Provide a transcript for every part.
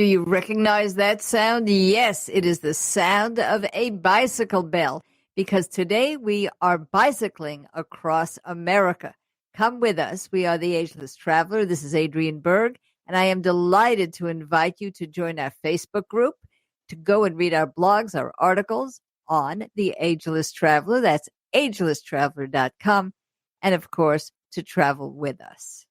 Do you recognize that sound? Yes, it is the sound of a bicycle bell, because today we are bicycling across America. Come with us. We are the Ageless Traveler. This is Adrienne Berg, and I am delighted to invite you to join our Facebook group, to go and read our blogs, our articles on the Ageless Traveler. That's agelesstraveler.com, and of course, to travel with us.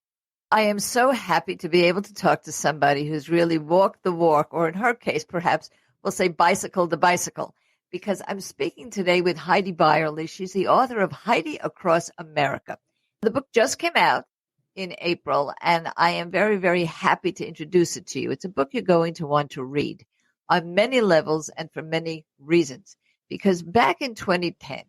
I am so happy to be able to talk to somebody who's really walked the walk, or in her case, perhaps we'll say bicycle the bicycle, because I'm speaking today with Heidi Beierle. She's the author of Heidi Across America. The book just came out in April, and I am very, very happy to introduce it to you. It's a book you're going to want to read on many levels and for many reasons, because back in 2010,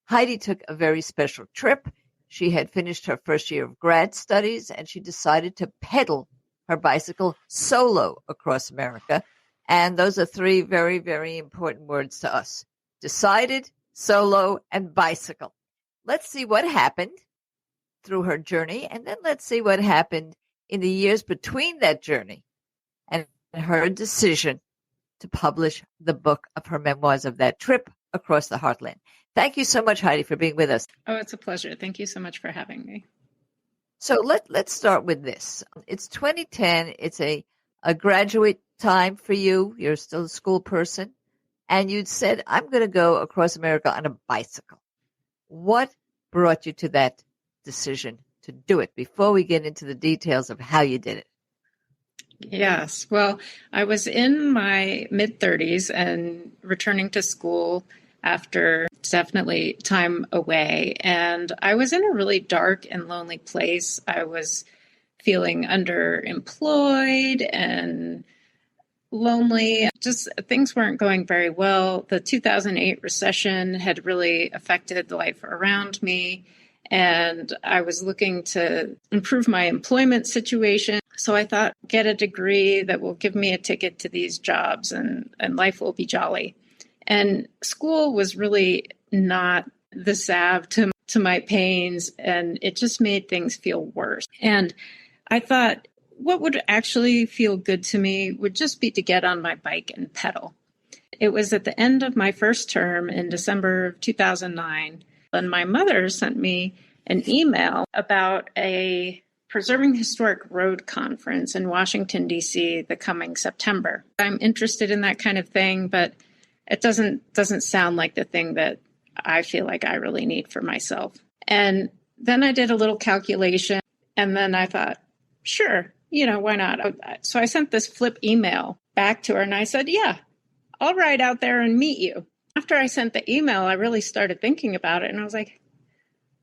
Heidi took a very special trip. She had finished her first year of grad studies, and she decided to pedal her bicycle solo across America. And those are three very, very important words to us: decided, solo, and bicycle. Let's see what happened through her journey, and then let's see what happened in the years between that journey and her decision to publish the book of her memoirs of that trip across the heartland. Thank you so much, Heidi, for being with us. Oh, it's a pleasure. Thank you so much for having me. So let's start with this. It's 2010. It's a graduate time for you. You're still a school person. And you'd said, I'm going to go across America on a bicycle. What brought you to that decision to do it, before we get into the details of how you did it? Yes. Well, I was in my mid-30s and returning to school after definitely time away. And I was in a really dark and lonely place. I was feeling underemployed and lonely. Just things weren't going very well. The 2008 recession had really affected the life around me. And I was looking to improve my employment situation. So I thought, get a degree that will give me a ticket to these jobs and life will be jolly. And school was really not the salve to my pains, and it just made things feel worse. And I thought, what would actually feel good to me would just be to get on my bike and pedal. It was at the end of my first term in December of 2009, and my mother sent me an email about a Preserving Historic Road conference in Washington, D.C. the coming September. I'm interested in that kind of thing, but it doesn't sound like the thing that I feel like I really need for myself. And then I did a little calculation, and then I thought, sure, why not? So I sent this flip email back to her, and I said, yeah, I'll ride out there and meet you. After I sent the email, I really started thinking about it, and I was like,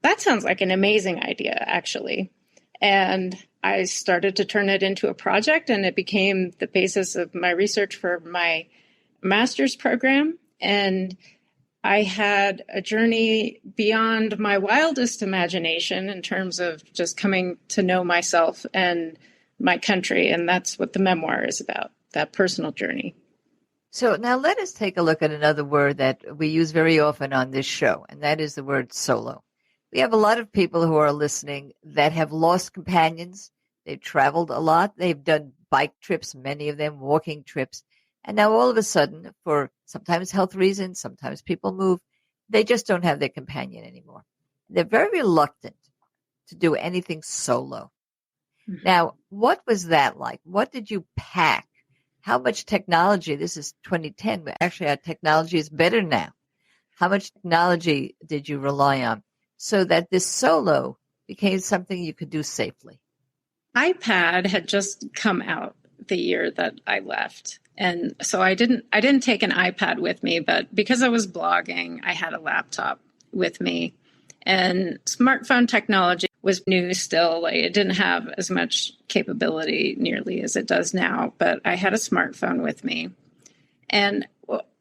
that sounds like an amazing idea, actually. And I started to turn it into a project, and it became the basis of my research for my master's program. And I had a journey beyond my wildest imagination in terms of just coming to know myself and my country. And that's what the memoir is about, that personal journey. So now let us take a look at another word that we use very often on this show, and that is the word solo. We have a lot of people who are listening that have lost companions. They've traveled a lot. They've done bike trips, many of them walking trips. And now all of a sudden, for sometimes health reasons, sometimes people move, they just don't have their companion anymore. They're very reluctant to do anything solo. Mm-hmm. Now, what was that like? What did you pack? How much technology? This is 2010, but actually our technology is better now. How much technology did you rely on so that this solo became something you could do safely? iPad had just come out the year that I left. And so I didn't take an iPad with me, but because I was blogging, I had a laptop with me. And smartphone technology was new still. It didn't have as much capability nearly as it does now, but I had a smartphone with me. And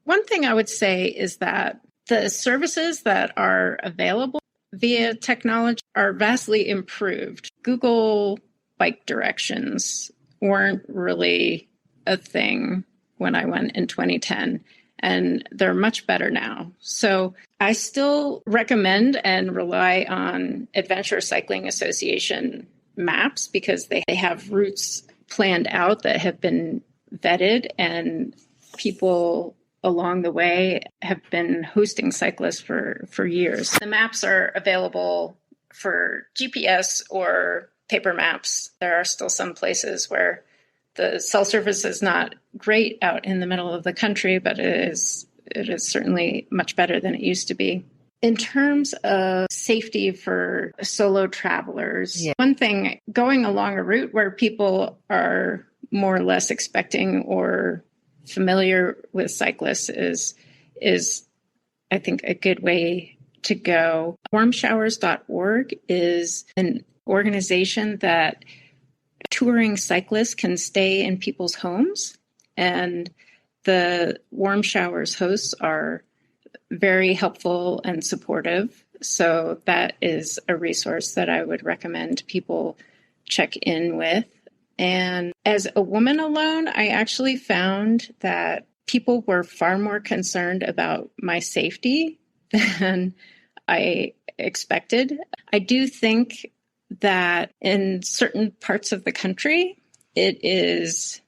one thing I would say is that the services that are available via technology are vastly improved. Google bike directions weren't really a thing when I went in 2010, and they're much better now. So I still recommend and rely on Adventure Cycling Association maps because they have routes planned out that have been vetted, and people along the way have been hosting cyclists for years. The maps are available for GPS or paper maps. There are still some places where the cell service is not great out in the middle of the country, but it is certainly much better than it used to be. In terms of safety for solo travelers, one thing, going along a route where people are more or less expecting or familiar with cyclists is I think a good way to go. Warmshowers.org is an organization that touring cyclists can stay in people's homes, and the Warm Showers hosts are very helpful and supportive. So that is a resource that I would recommend people check in with. And as a woman alone, I actually found that people were far more concerned about my safety than I expected. I do think that in certain parts of the country, it is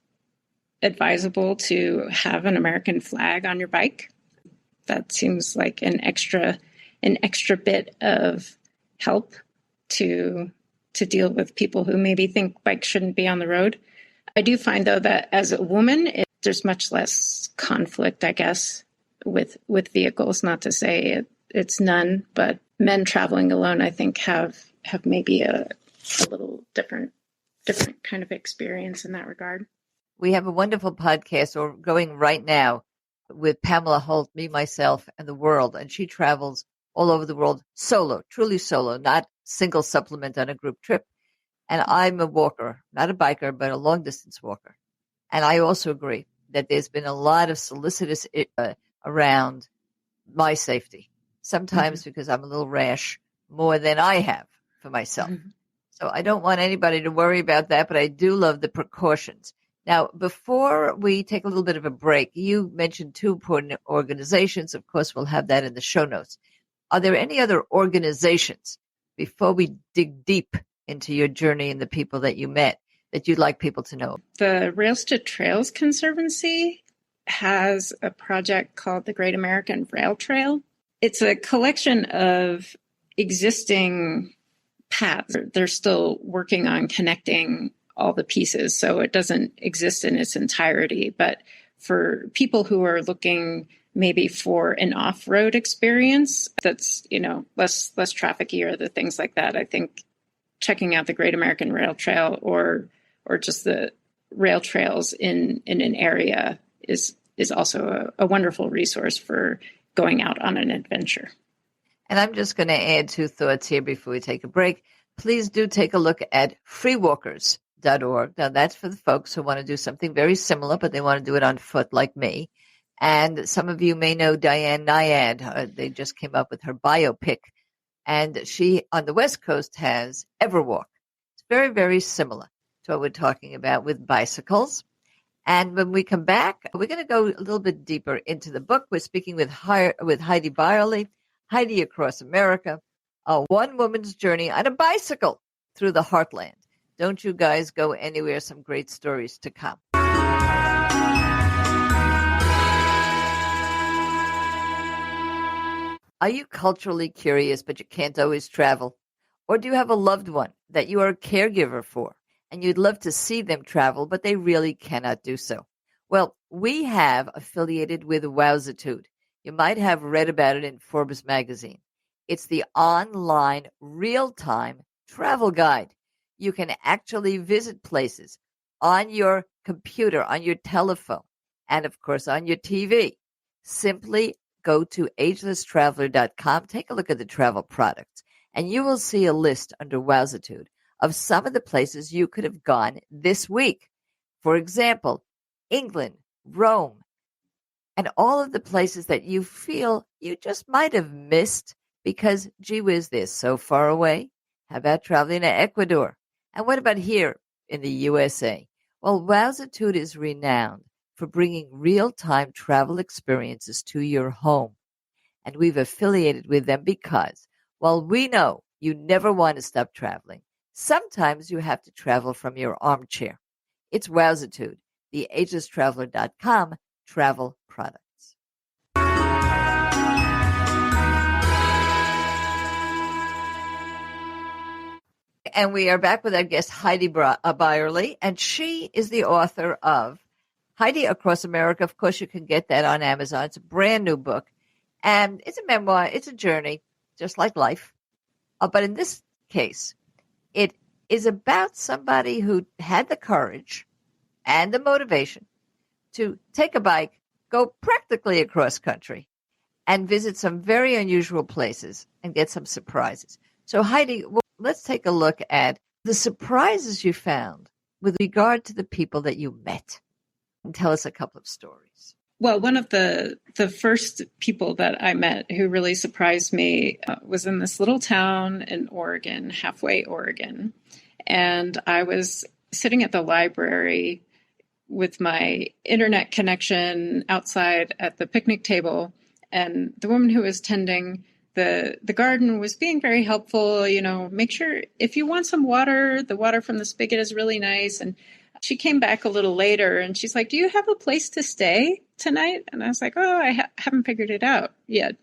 advisable to have an American flag on your bike. That seems like an extra bit of help to deal with people who maybe think bikes shouldn't be on the road. I do find, though, that as a woman, there's much less conflict, I guess, with vehicles. Not to say it's none, but men traveling alone, I think, have maybe a little different kind of experience in that regard. We have a wonderful podcast going right now with Pamela Holt, me, myself, and the world. And she travels all over the world solo, truly solo, not single supplement on a group trip. And I'm a walker, not a biker, but a long distance walker. And I also agree that there's been a lot of solicitous around my safety, sometimes because I'm a little rash more than I have for myself. So I don't want anybody to worry about that, but I do love the precautions. Now, before we take a little bit of a break, you mentioned two important organizations. Of course, we'll have that in the show notes. Are there any other organizations, before we dig deep into your journey and the people that you met, that you'd like people to know? The Rails to Trails Conservancy has a project called the Great American Rail Trail. It's a collection of existing paths. They're still working on connecting all the pieces, so it doesn't exist in its entirety. But for people who are looking maybe for an off-road experience that's, less trafficy or the things like that, I think checking out the Great American Rail Trail or just the rail trails in an area is also a wonderful resource for going out on an adventure. And I'm just going to add two thoughts here before we take a break. Please do take a look at freewalkers.org. Now, that's for the folks who want to do something very similar, but they want to do it on foot like me. And some of you may know Diane Nyad. They just came up with her biopic. And she, on the West Coast, has Everwalk. It's very, very similar to what we're talking about with bicycles. And when we come back, we're going to go a little bit deeper into the book. We're speaking with Heidi Beierle, Heidi Across America, a one-woman's journey on a bicycle through the heartland. Don't you guys go anywhere. Some great stories to come. Are you culturally curious, but you can't always travel? Or do you have a loved one that you are a caregiver for, and you'd love to see them travel, but they really cannot do so? Well, we have affiliated with Wowzitude. You might have read about it in Forbes magazine. It's the online real-time travel guide. You can actually visit places on your computer, on your telephone, and of course on your TV. Simply go to agelesstraveler.com, take a look at the travel products, and you will see a list under Wowzitude of some of the places you could have gone this week. For example, England, Rome, and all of the places that you feel you just might have missed because, gee whiz, they're so far away. How about traveling to Ecuador? And what about here in the USA? Well, Wowzitude is renowned for bringing real-time travel experiences to your home. And we've affiliated with them because, while we know you never want to stop traveling, sometimes you have to travel from your armchair. It's Wowzitude. theagelesstraveler.com travel products. And we are back with our guest, Heidi Beierle, and she is the author of Heidi Across America. Of course, you can get that on Amazon. It's a brand new book, and it's a memoir. It's a journey, just like life. But in this case, it is about somebody who had the courage and the motivation to take a bike, go practically across country, and visit some very unusual places and get some surprises. So, Heidi, let's take a look at the surprises you found with regard to the people that you met. And tell us a couple of stories. Well, one of the first people that I met who really surprised me was in this little town in Oregon, halfway Oregon. And I was sitting at the library with my internet connection outside at the picnic table. And the woman who was tending the garden was being very helpful. Make sure if you want some water, the water from the spigot is really nice. And she came back a little later and she's like, "Do you have a place to stay tonight?" And I was like, "Oh, I haven't figured it out yet."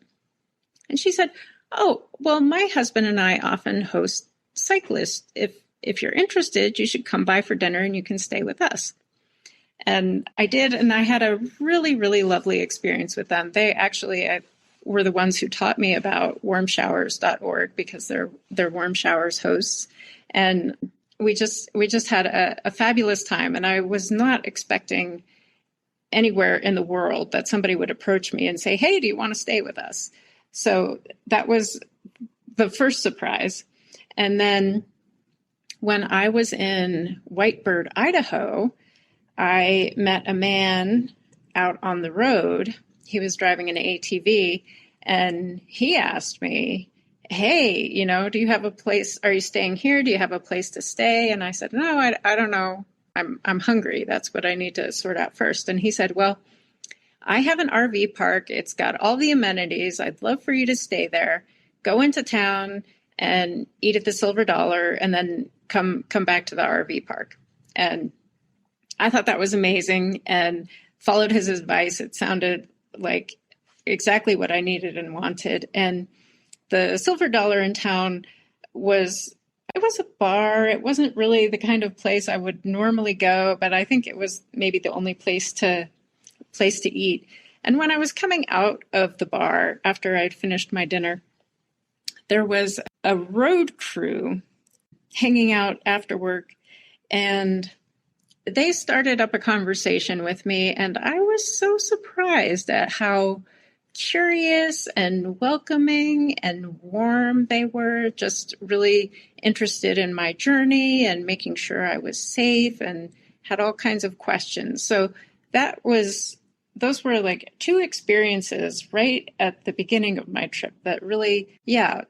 And she said, "Oh, well, my husband and I often host cyclists. If you're interested, you should come by for dinner and you can stay with us." And I did, and I had a really, really lovely experience with them. They actually were the ones who taught me about warmshowers.org because they're warm showers hosts. And we just had a fabulous time. And I was not expecting anywhere in the world that somebody would approach me and say, "Hey, do you want to stay with us?" So that was the first surprise. And then when I was in Whitebird, Idaho, I met a man out on the road. He was driving an ATV, and he asked me, "Hey, do you have a place? Are you staying here? Do you have a place to stay?" And I said, "No, I don't know. I'm hungry. That's what I need to sort out first." And he said, "Well, I have an RV park. It's got all the amenities. I'd love for you to stay there. Go into town and eat at the Silver Dollar, and then come back to the RV park." And I thought that was amazing and followed his advice. It sounded like exactly what I needed and wanted. And the Silver Dollar in town was a bar. It wasn't really the kind of place I would normally go, but I think it was maybe the only place to eat. And when I was coming out of the bar after I'd finished my dinner, there was a road crew hanging out after work, and they started up a conversation with me, and I was so surprised at how curious and welcoming and warm they were, just really interested in my journey and making sure I was safe and had all kinds of questions. So those were like two experiences right at the beginning of my trip that really,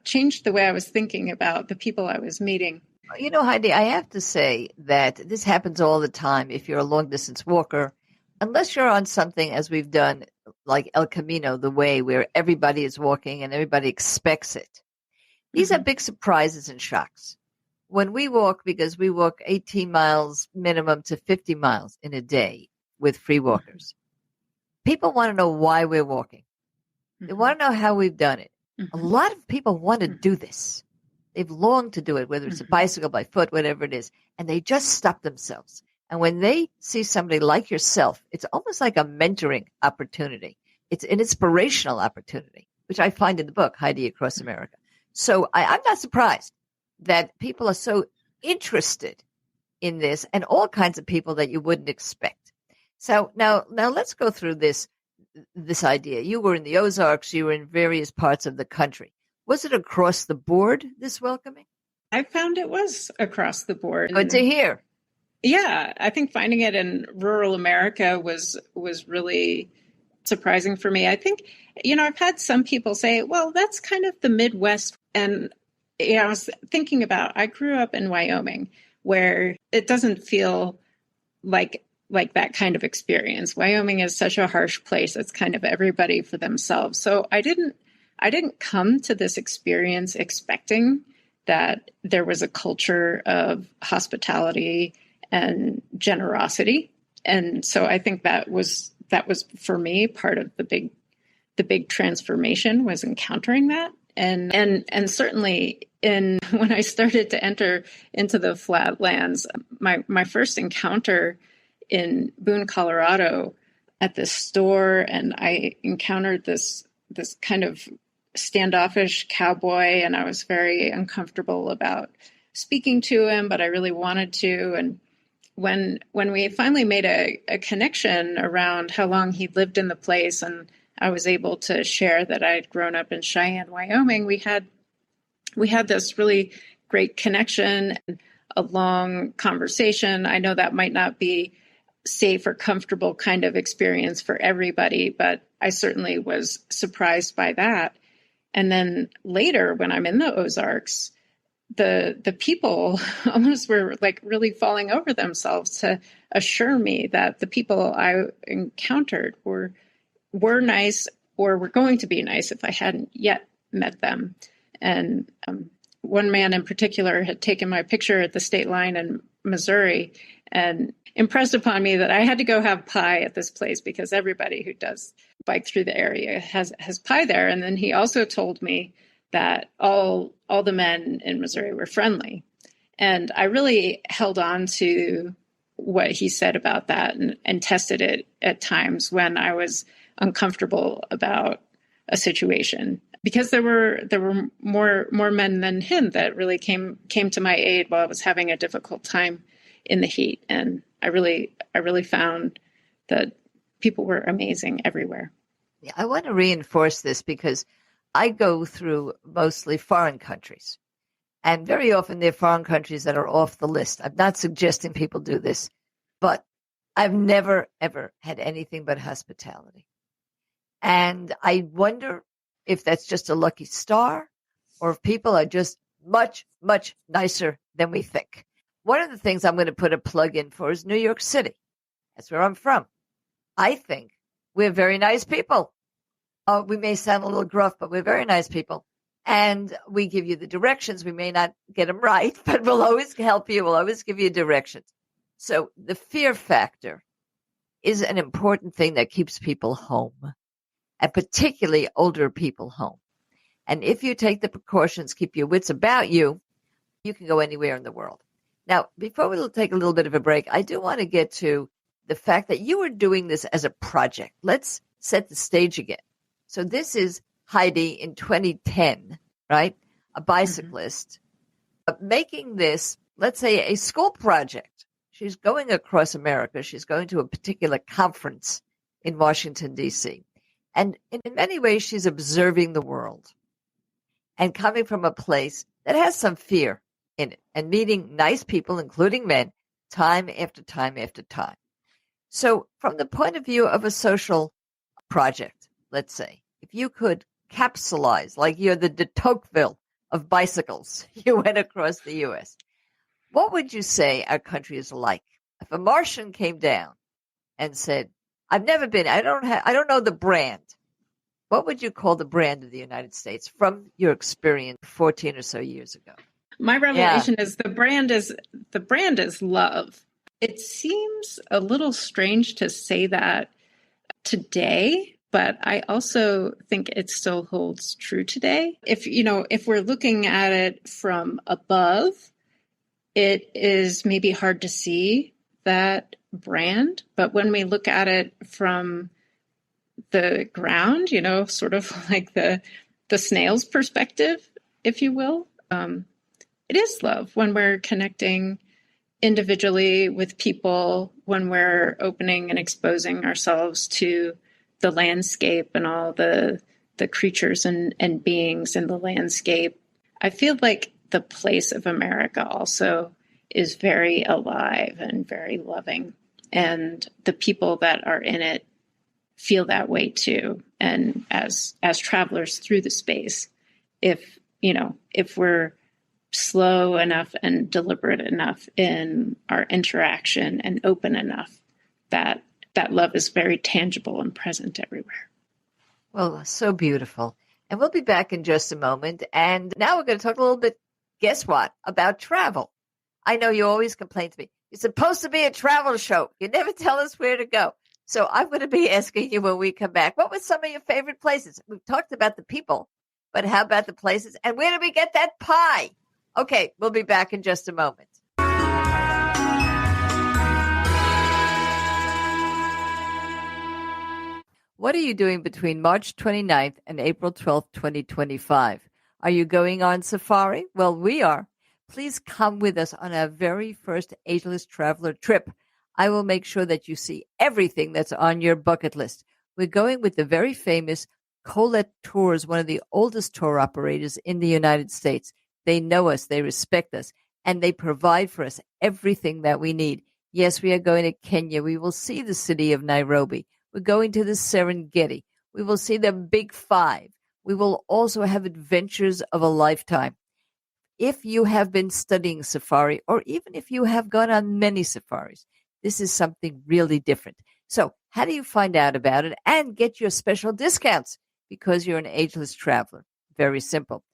changed the way I was thinking about the people I was meeting. Heidi, I have to say that this happens all the time if you're a long-distance walker, unless you're on something, as we've done, like El Camino, the way where everybody is walking and everybody expects it. These are big surprises and shocks. When we walk, because we walk 18 miles minimum to 50 miles in a day with free walkers, people want to know why we're walking. They want to know how we've done it. A lot of people want to do this. They've longed to do it, whether it's a bicycle, by foot, whatever it is, and they just stop themselves. And when they see somebody like yourself, it's almost like a mentoring opportunity. It's an inspirational opportunity, which I find in the book, Heidi Across America. So I'm not surprised that people are so interested in this, and all kinds of people that you wouldn't expect. So now let's go through this idea. You were in the Ozarks. You were in various parts of the country. Was it across the board, this welcoming? I found it was across the board. Good to hear. Yeah, I think finding it in rural America was really surprising for me. I think, I've had some people say, well, that's kind of the Midwest. And I was thinking about, I grew up in Wyoming, where it doesn't feel like that kind of experience. Wyoming is such a harsh place. It's kind of everybody for themselves. So I didn't come to this experience expecting that there was a culture of hospitality and generosity. And so I think that was for me part of the big transformation was encountering that. And certainly when I started to enter into the flatlands, my first encounter in Boone, Colorado at this store, and I encountered this kind of standoffish cowboy, and I was very uncomfortable about speaking to him, but I really wanted to. And when we finally made a connection around how long he'd lived in the place, and I was able to share that I'd grown up in Cheyenne, Wyoming, we had this really great connection and a long conversation. I know that might not be safe or comfortable kind of experience for everybody, but I certainly was surprised by that. And then later, when I'm in the Ozarks, the people almost were like really falling over themselves to assure me that the people I encountered were nice or were going to be nice if I hadn't yet met them. And one man in particular had taken my picture at the state line in Missouri and impressed upon me that I had to go have pie at this place because everybody who does bike through the area has pie there. And then he also told me that all the men in Missouri were friendly. And I really held on to what he said about that and tested it at times when I was uncomfortable about a situation, because there were more men than him that really came to my aid while I was having a difficult time in the heat. And I really found that people were amazing everywhere. Yeah, I want to reinforce this because I go through mostly foreign countries, and very often they're foreign countries that are off the list. I'm not suggesting people do this, but I've never, ever had anything but hospitality. And I wonder if that's just a lucky star or if people are just much, much nicer than we think. One of the things I'm going to put a plug in for is New York City. That's where I'm from. I think we're very nice people. We may sound a little gruff, but we're very nice people. And we give you the directions. We may not get them right, but we'll always help you. We'll always give you directions. So the fear factor is an important thing that keeps people home, and particularly older people home. And if you take the precautions, keep your wits about you, you can go anywhere in the world. Now, before we take a little bit of a break, I do want to get to the fact that you were doing this as a project. Let's set the stage again. So this is Heidi in 2010, right? A bicyclist, making this, let's say, a school project. She's going across America. She's going to a particular conference in Washington, D.C. And in many ways, she's observing the world and coming from a place that has some fear in it and meeting nice people, including men, time after time after time. So from the point of view of a social project, let's say, if you could capsulize, like you're the de Tocqueville of bicycles, you went across the U.S., what would you say our country is like? If a Martian came down and said, I've never been, I don't know the brand, what would you call the brand of the United States from your experience 14 or so years ago? My revelation is the brand is love. It seems a little strange to say that today, but I also think it still holds true today. If we're looking at it from above, it is maybe hard to see that brand. But when we look at it from the ground, sort of like the snail's perspective, if you will, it is love when we're connecting individually with people, when we're opening and exposing ourselves to the landscape and all the creatures and beings in the landscape. I feel like the place of America also is very alive and very loving. And the people that are in it feel that way too. And as travelers through the space, if we're slow enough and deliberate enough in our interaction and open enough, that love is very tangible and present everywhere. Well, so beautiful. And we'll be back in just a moment. And now we're going to talk a little bit, guess what, about travel. I know you always complain to me, It's supposed to be a travel show. You never tell us where to go. So I'm going to be asking you when we come back, what were some of your favorite places? We've talked about the people, but how about the places? And where did we get that pie? Okay, we'll be back in just a moment. What are you doing between March 29th and April 12th, 2025? Are you going on safari? Well, we are. Please come with us on our very first Ageless Traveler trip. I will make sure that you see everything that's on your bucket list. We're going with the very famous Colette Tours, one of the oldest tour operators in the United States. They know us, they respect us, and they provide for us everything that we need. Yes, we are going to Kenya. We will see the city of Nairobi. We're going to the Serengeti. We will see the Big Five. We will also have adventures of a lifetime. If you have been studying safari, or even if you have gone on many safaris, this is something really different. So how do you find out about it and get your special discounts because you're an ageless traveler? Very simple.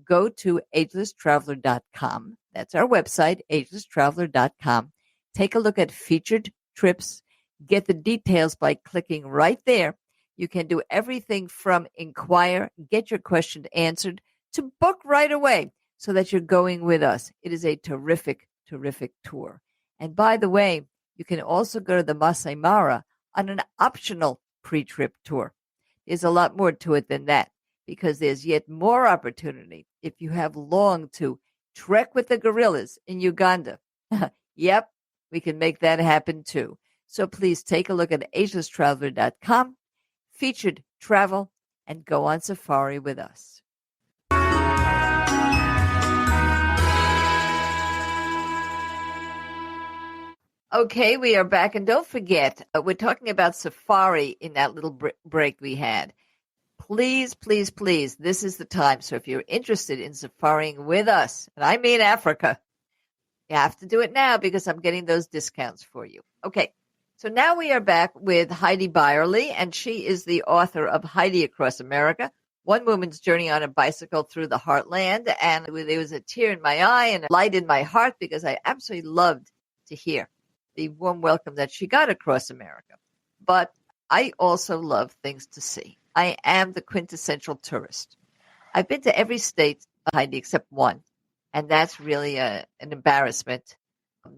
Go to agelesstraveler.com. That's our website, agelesstraveler.com. Take a look at featured trips. Get the details by clicking right there. You can do everything from inquire, get your question answered, to book right away so that you're going with us. It is a terrific, terrific tour. And by the way, you can also go to the Masai Mara on an optional pre-trip tour. There's a lot more to it than that because there's yet more opportunity if you have longed to trek with the gorillas in Uganda. Yep, we can make that happen too. So please take a look at agelesstraveler.com, featured travel, and go on safari with us. Okay, we are back. And don't forget, we're talking about safari in that little break we had. Please, please, please, this is the time. So if you're interested in safaring with us, and I mean Africa, you have to do it now because I'm getting those discounts for you. Okay. So now we are back with Heidi Beierle, and she is the author of Heidi Across America, One Woman's Journey on a Bicycle Through the Heartland. And there was a tear in my eye and a light in my heart because I absolutely loved to hear the warm welcome that she got across America. But I also love things to see. I am the quintessential tourist. I've been to every state, Heidi, except one, and that's really an embarrassment.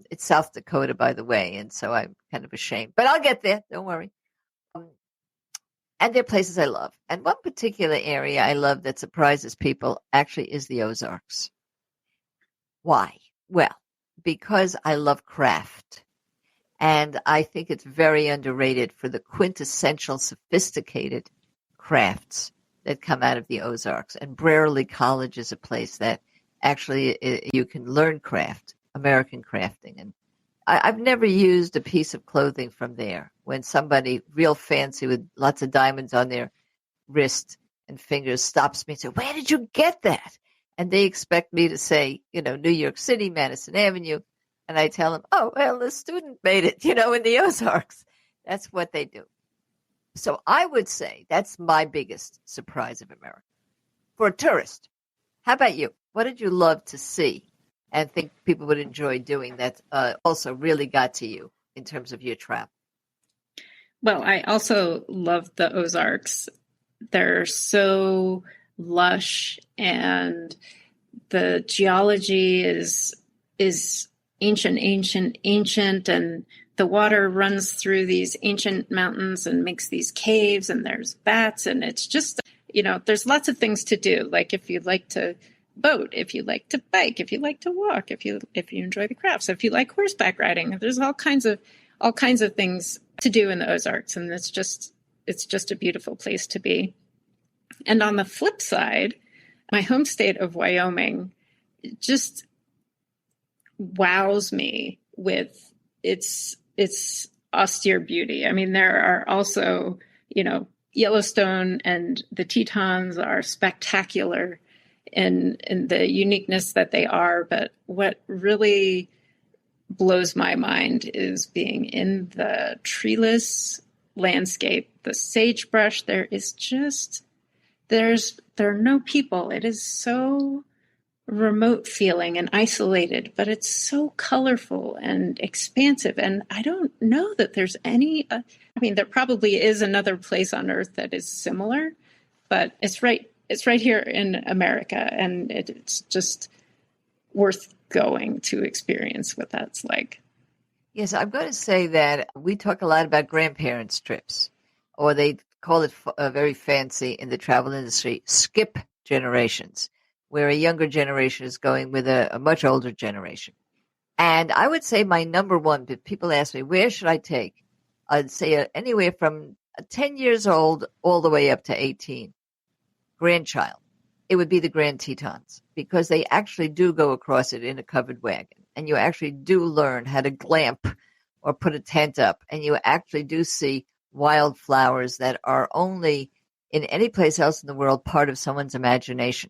It's South Dakota, by the way, and so I'm kind of ashamed. But I'll get there. Don't worry. And there are places I love. And one particular area I love that surprises people actually is the Ozarks. Why? Well, because I love craft. And I think it's very underrated for the quintessential sophisticated crafts that come out of the Ozarks. And Brearley College is a place that actually you can learn craft. American crafting. And I've never used a piece of clothing from there. When somebody real fancy with lots of diamonds on their wrist and fingers stops me and says, "Where did you get that?" And they expect me to say, New York City, Madison Avenue. And I tell them, "Oh, well, the student made it, in the Ozarks." That's what they do. So I would say that's my biggest surprise of America. For a tourist, how about you? What did you love to see and think people would enjoy doing that also really got to you in terms of your travel? Well, I also love the Ozarks. They're so lush, and the geology is ancient, and the water runs through these ancient mountains and makes these caves, and there's bats, and it's just, there's lots of things to do. Like if you'd like to boat, if you like to bike, if you like to walk, if you enjoy the crafts, if you like horseback riding, there's all kinds of things to do in the Ozarks, and it's just a beautiful place to be. And on the flip side, my home state of Wyoming just wows me with its austere beauty. I mean, there are also, Yellowstone and the Tetons are spectacular in the uniqueness that they are. But what really blows my mind is being in the treeless landscape, the sagebrush. There are no people. It is so remote feeling and isolated, but it's so colorful and expansive. And I don't know that there's any, I mean, there probably is another place on earth that is similar, but it's right here in America. And it's just worth going to experience what that's like. Yes, I'm going to say that we talk a lot about grandparents' trips, or they call it very fancy in the travel industry, skip generations, where a younger generation is going with a much older generation. And I would say my number one, if people ask me, where should I take? I'd say anywhere from 10 years old all the way up to 18, grandchild. It would be the Grand Tetons, because they actually do go across it in a covered wagon. And you actually do learn how to glamp or put a tent up. And you actually do see wildflowers that are only in any place else in the world part of someone's imagination.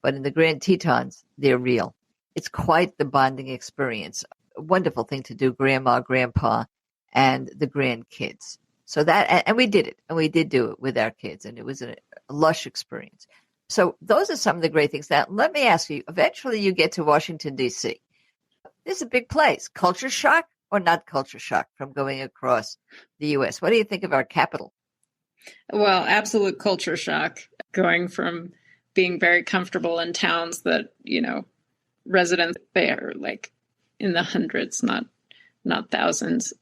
But in the Grand Tetons, they're real. It's quite the bonding experience. A wonderful thing to do, grandma, grandpa, and the grandkids. So that, and we did it, and we did do it with our kids, and it was a lush experience. So those are some of the great things. Now, let me ask you, eventually you get to Washington, D.C. This is a big place. Culture shock or not culture shock from going across the U.S.? What do you think of our capital? Well, absolute culture shock, going from being very comfortable in towns that, residents there like in the hundreds, not thousands.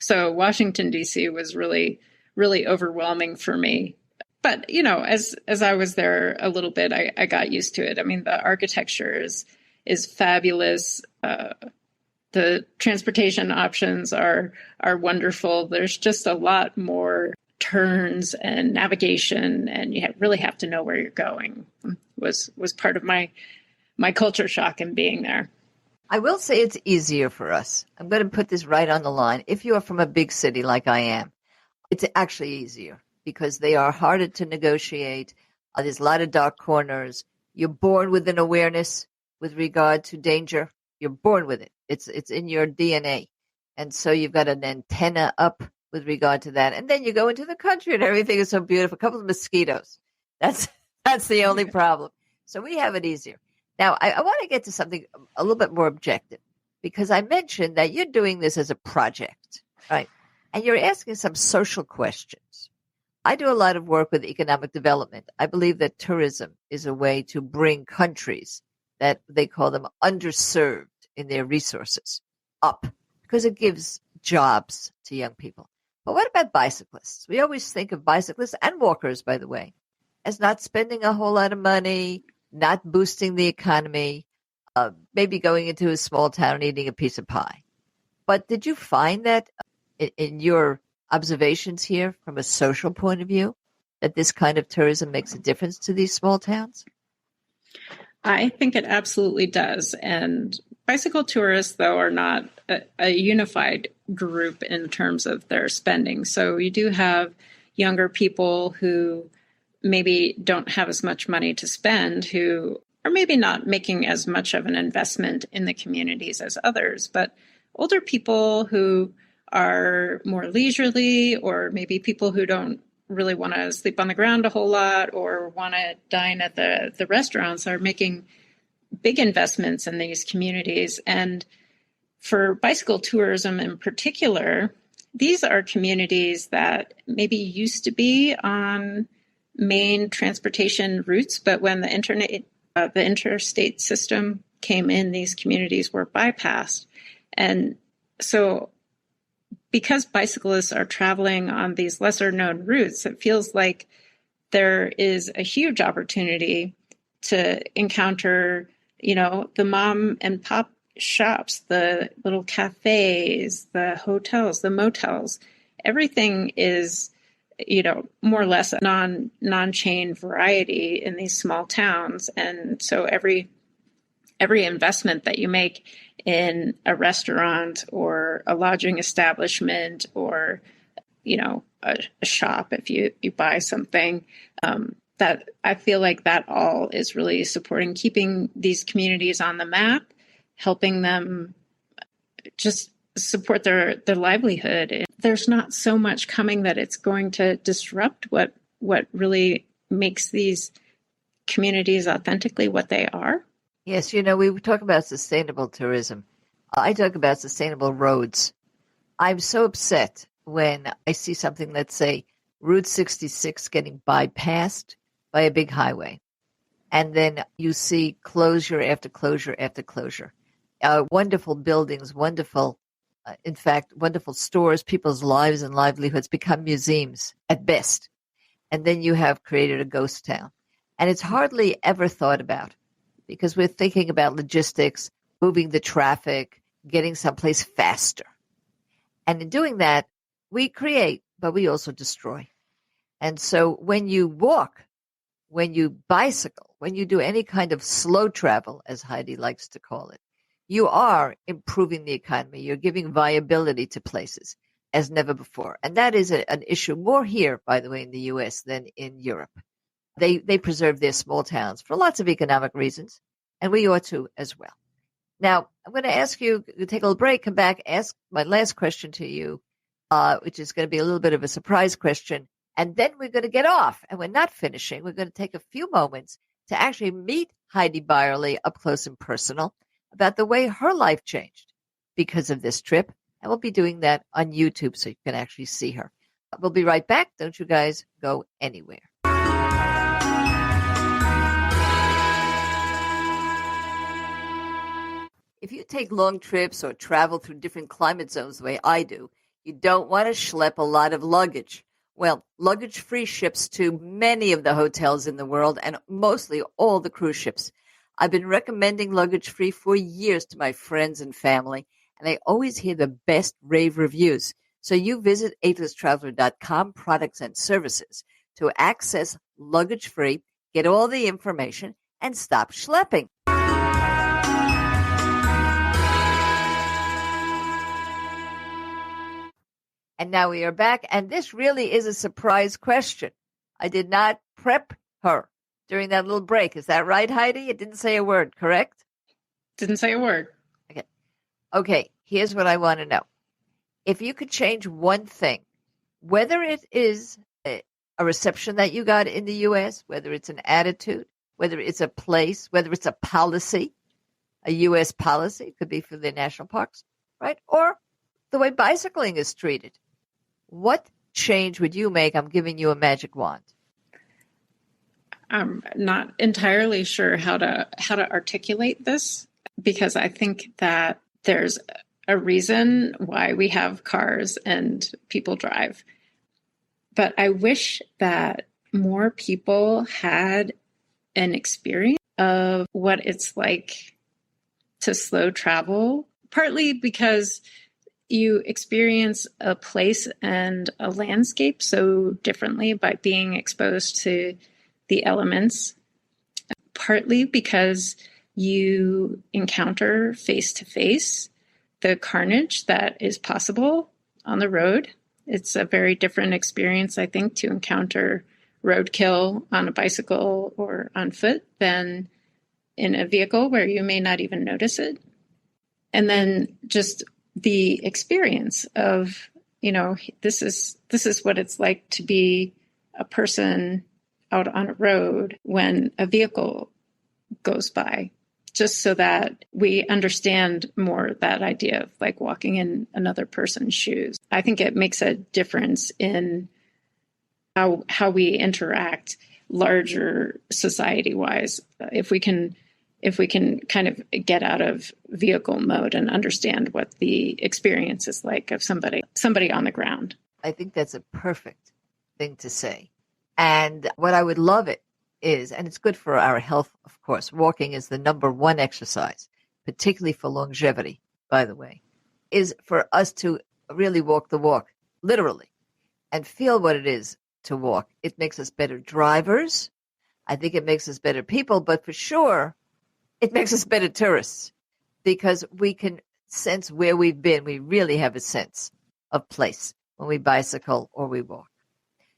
So Washington, D.C. was really, really overwhelming for me. But, as I was there a little bit, I got used to it. I mean, the architecture is fabulous. The transportation options are wonderful. There's just a lot more turns and navigation, and you really have to know where you're going. Was part of my culture shock in being there. I will say it's easier for us. I'm going to put this right on the line. If you are from a big city like I am, it's actually easier because they are harder to negotiate. There's a lot of dark corners. You're born with an awareness with regard to danger. You're born with it. It's in your DNA. And so you've got an antenna up with regard to that. And then you go into the country and everything is so beautiful. A couple of mosquitoes. That's the only problem. So we have it easier. Now, I want to get to something a little bit more objective, because I mentioned that you're doing this as a project, right? And you're asking some social questions. I do a lot of work with economic development. I believe that tourism is a way to bring countries that they call them underserved in their resources up, because it gives jobs to young people. But what about bicyclists? We always think of bicyclists and walkers, by the way, as not spending a whole lot of money, not boosting the economy, maybe going into a small town and eating a piece of pie. But did you find that in your observations here from a social point of view, that this kind of tourism makes a difference to these small towns? I think it absolutely does. And bicycle tourists, though, are not a unified group in terms of their spending. So you do have younger people who maybe don't have as much money to spend, who are maybe not making as much of an investment in the communities as others, but older people who are more leisurely, or maybe people who don't really want to sleep on the ground a whole lot or want to dine at the restaurants, are making big investments in these communities. And for bicycle tourism in particular, these are communities that maybe used to be on main transportation routes, but when the interstate system came in, these communities were bypassed. And so because bicyclists are traveling on these lesser known routes, it feels like there is a huge opportunity to encounter, the mom and pop shops, the little cafes, the hotels, the motels. Everything is, more or less a non-chain variety in these small towns. And so every investment that you make in a restaurant or a lodging establishment or, a shop, if you buy something, that I feel like that all is really supporting keeping these communities on the map, helping them just support their livelihood. There's not so much coming that it's going to disrupt what really makes these communities authentically what they are. Yes, we talk about sustainable tourism. I talk about sustainable roads. I'm so upset when I see something, let's say Route 66 getting bypassed by a big highway. And then you see closure after closure after closure. Wonderful buildings, in fact, wonderful stores, people's lives and livelihoods become museums at best. And then you have created a ghost town. And it's hardly ever thought about because we're thinking about logistics, moving the traffic, getting someplace faster. And in doing that, we create, but we also destroy. And so when you walk, when you bicycle, when you do any kind of slow travel, as Heidi likes to call it, you are improving the economy. You're giving viability to places as never before. And that is an issue more here, by the way, in the U.S. than in Europe. They preserve their small towns for lots of economic reasons, and we ought to as well. Now, I'm going to ask you to take a little break, come back, ask my last question to you, which is going to be a little bit of a surprise question. And then we're going to get off, and we're not finishing. We're going to take a few moments to actually meet Heidi Beierle up close and personal about the way her life changed because of this trip. And we'll be doing that on YouTube so you can actually see her. We'll be right back. Don't you guys go anywhere. If you take long trips or travel through different climate zones the way I do, you don't want to schlep a lot of luggage. Well, luggage-free ships to many of the hotels in the world and mostly all the cruise ships. I've been recommending luggage-free for years to my friends and family, and I always hear the best rave reviews. So you visit agelesstraveler.com products and services to access luggage-free, get all the information, and stop schlepping. And now we are back, and this really is a surprise question. I did not prep her during that little break. Is that right, Heidi? It didn't say a word, correct? Didn't say a word. Okay, here's what I want to know. If you could change one thing, whether it is a reception that you got in the U.S., whether it's an attitude, whether it's a place, whether it's a policy, a U.S. policy, it could be for the national parks, right? Or the way bicycling is treated. What change would you make? I'm giving you a magic wand. I'm not entirely sure how to articulate this because I think that there's a reason why we have cars and people drive. But I wish that more people had an experience of what it's like to slow travel, partly because you experience a place and a landscape so differently by being exposed to the elements, partly because you encounter face to face the carnage that is possible on the road. It's a very different experience, I think, to encounter roadkill on a bicycle or on foot than in a vehicle where you may not even notice it. And then just the experience of, this is what it's like to be a person out on a road when a vehicle goes by, just so that we understand more that idea of like walking in another person's shoes. I think it makes a difference in how we interact larger society-wise. If we can kind of get out of vehicle mode and understand what the experience is like of somebody on the ground. I think that's a perfect thing to say. And what I would love it is, and it's good for our health, of course, walking is the number one exercise, particularly for longevity, by the way, is for us to really walk the walk, literally, and feel what it is to walk. It makes us better drivers. I think it makes us better people, but for sure, it makes us better tourists because we can sense where we've been. We really have a sense of place when we bicycle or we walk.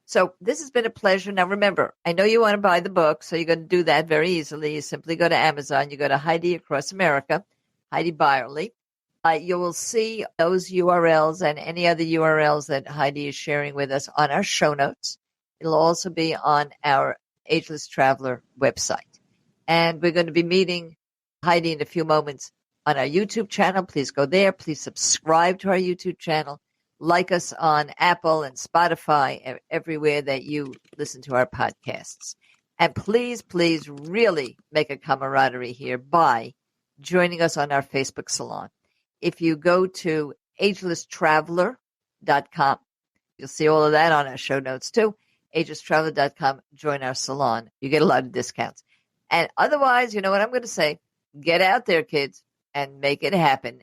So this has been a pleasure. Now, remember, I know you want to buy the book, so you're going to do that very easily. You simply go to Amazon. You go to Heidi Across America, Heidi Beierle. You will see those URLs and any other URLs that Heidi is sharing with us on our show notes. It'll also be on our Ageless Traveler website. And we're going to be meeting Heidi in a few moments on our YouTube channel. Please go there. Please subscribe to our YouTube channel. Like us on Apple and Spotify, everywhere that you listen to our podcasts. And please, please really make a camaraderie here by joining us on our Facebook salon. If you go to agelesstraveler.com, you'll see all of that on our show notes too. agelesstraveler.com, join our salon. You get a lot of discounts. And otherwise, you know what I'm going to say? Get out there, kids, and make it happen.